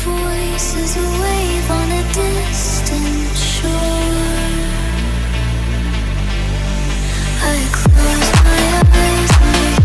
voice is a wave on a distant shore. I close my eyes and you're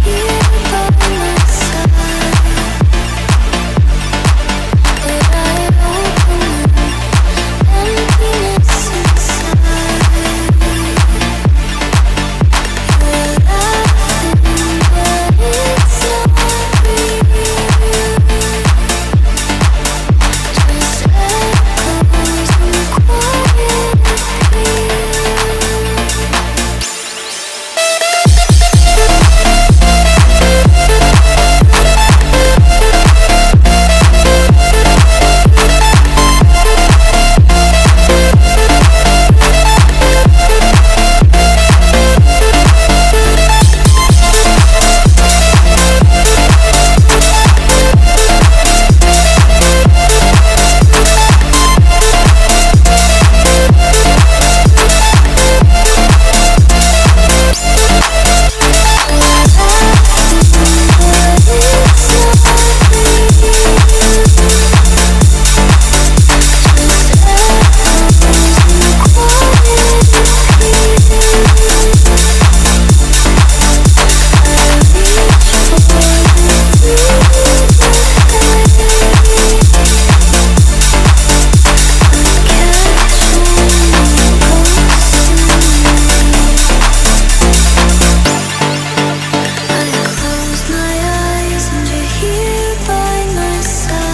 here by my side,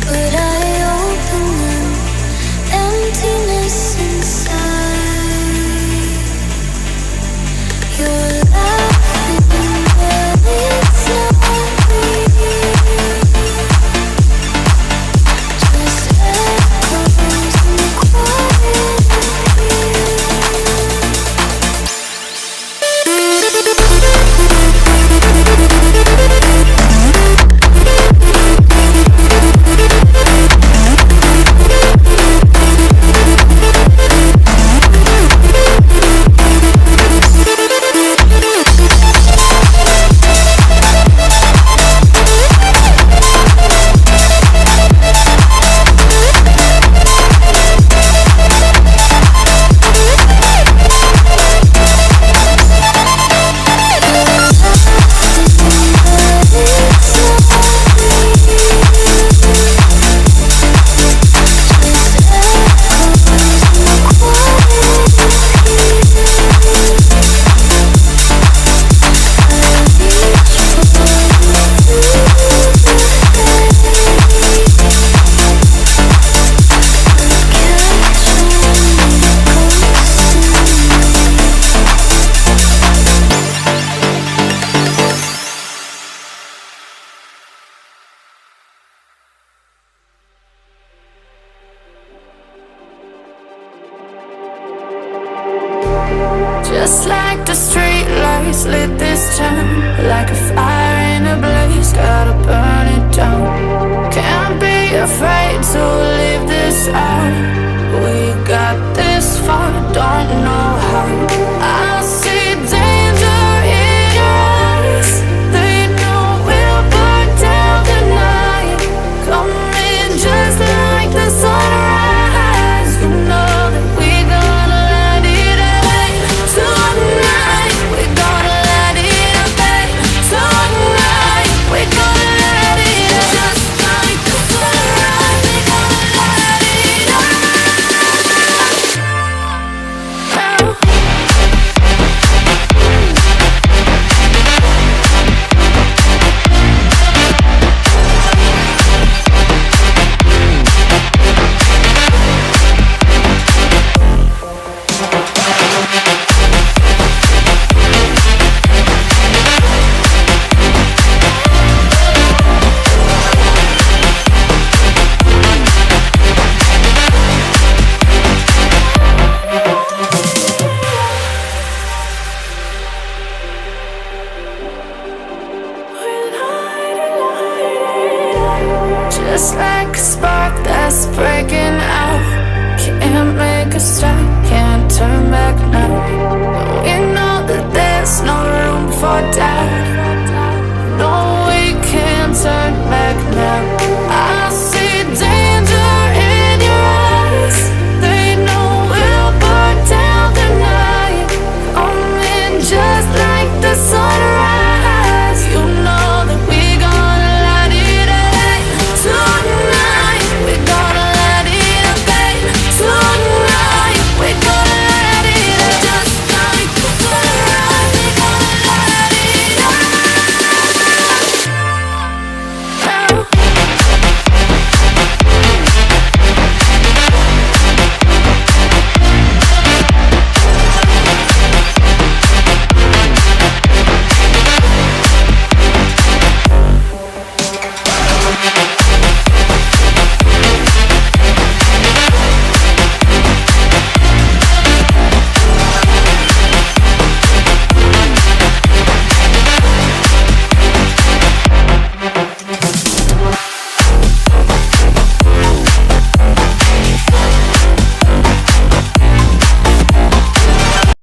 but I open them, emptiness inside. You're laughing, but it's not real. Just echoes and quiet appeal. Just like the street lights lit this town, like a fire in a blaze, gotta burn it down. Can't be afraid to leave this out. We got this far, don't know